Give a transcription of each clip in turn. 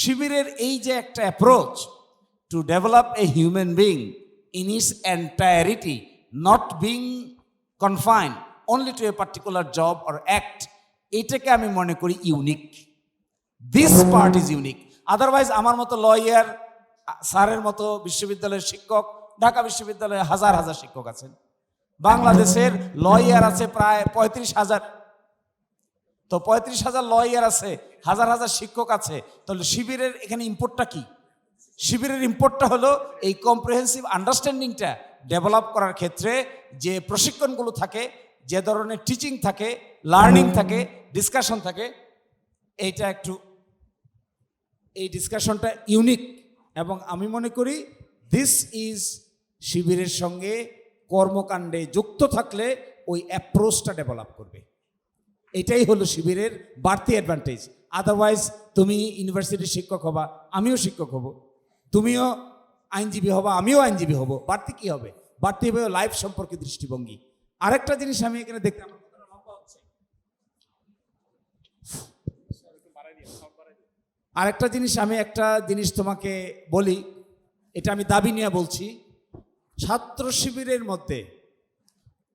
শিবিরের এই যে একটা approach to develop a human being in its entirety, not being confined only to a particular job or act, এটাকে আমি মনে করি unique. This part is unique. Otherwise আমার মতো লয়ার, স্যারের মতো বিশ্ববিদ্যালয়ের শিক্ষক, ঢাকা বিশ্ববিদ্যালয়ে হাজার হাজার শিক্ষক আছেন, বাংলাদেশের লয়ার আছে প্রায় 35,000। তো 35,000 লয়ার আছে, হাজার হাজার শিক্ষক আছে, তাহলে শিবিরের এখানে ইম্পোর্টটা কি? শিবিরের ইম্পোর্টটা হলো এই কম্প্রিহেন্সিভ আন্ডারস্ট্যান্ডিংটা ডেভেলপ করার ক্ষেত্রে যে প্রশিক্ষণগুলো থাকে, যে ধরনের টিচিং থাকে, লার্নিং থাকে, ডিসকাশন থাকে, এইটা একটু, এই ডিসকাশনটা ইউনিক। এবং আমি মনে করি দিস ইজ শিবিরের সঙ্গে কর্মকাণ্ডে যুক্ত থাকলে ওই অ্যাপ্রোচটা ডেভেলপ করবে। এটাই হলো শিবিরের বাড়তি অ্যাডভান্টেজ। আদারওয়াইজ তুমি ইউনিভার্সিটির শিক্ষক হবা, আমিও শিক্ষক হব, তুমিও আইনজীবী হবা, আমিও আইনজীবী হব, বাড়তি কি হবে? বাড়তি হবে লাইফ সম্পর্কে দৃষ্টিভঙ্গি। আরেকটা জিনিস আমি এখানে দেখলাম, আরেকটা জিনিস, আমি একটা জিনিস তোমাকে বলি, এটা আমি দাবি নিয়ে বলছি। ছাত্র শিবিরের মধ্যে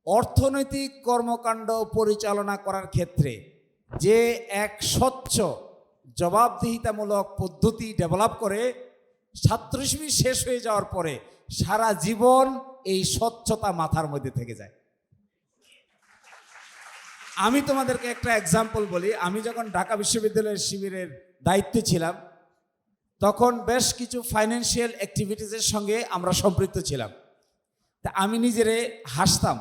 অর্থনৈতিক কর্মকাণ্ড পরিচালনা করার ক্ষেত্রে যে এক স্বচ্ছ জবাবদিহিতামূলক পদ্ধতি ডেভেলপ করে, ছাত্র শিবির শেষ হয়ে যাওয়ার পরে সারা জীবন এই স্বচ্ছতা মাথার মধ্যে থেকে যায়। আমি তোমাদেরকে একটা এক্সাম্পল বলি। আমি যখন ঢাকা বিশ্ববিদ্যালয়ের শিবিরের দায়িত্বে ছিলাম, তখন বেশ কিছু ফাইন্যান্সিয়াল অ্যাক্টিভিটিসের সঙ্গে আমরা সম্পৃক্ত ছিলাম। তা আমি নিজেরে হাসতাম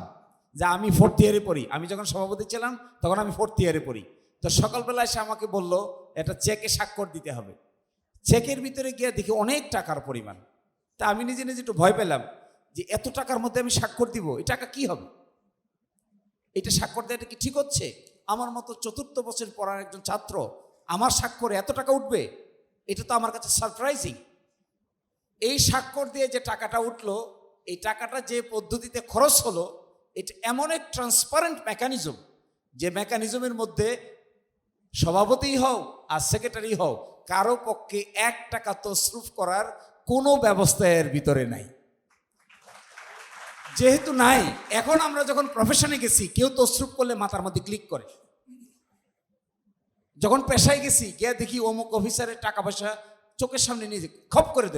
যে আমি 4th ইয়ারে পড়ি। আমি যখন সভাপতি ছিলাম তখন আমি 4th ইয়ারে পড়ি। তো সকালবেলা এসে আমাকে বলল একটা চেকে স্বাক্ষর দিতে হবে। চেকের ভিতরে গিয়ে দেখি অনেক টাকার পরিমাণ। তা আমি নিজে নিজে একটু ভয় পেলাম যে এত টাকার মধ্যে আমি স্বাক্ষর দিব, এই টাকা কি হবে? এটা স্বাক্ষর দেওয়াটা কি ঠিক হচ্ছে? আমার মতো 4th বছর পড়ার একজন ছাত্র, আমার স্বাক্ষরে এত টাকা উঠবে, এটা তো আমার কাছে সারপ্রাইজিং। এই স্বাক্ষর দিয়ে যে টাকাটা উঠলো, এই টাকাটা যে পদ্ধতিতে খরচ হলো, এটা এমন এক ট্রান্সপারেন্ট মেকানিজম, যে মেকানিজমের মধ্যে সভাপতি হও আর সেক্রেটারি হও, কারো পক্ষে 1 টাকা তসরুফ করার কোনো ব্যবস্থা এর ভিতরে নাই। যেহেতু নাই, এখন আমরা যখন প্রফেশনে গেছি, কেউ তসরুফ করলে মাথার মধ্যে ক্লিক করে। যখন পেশায় গেছি, গিয়ে দেখি অমুক অফিসারের টাকা পয়সা চোখের সামনে নিয়ে খপ করে দেয়।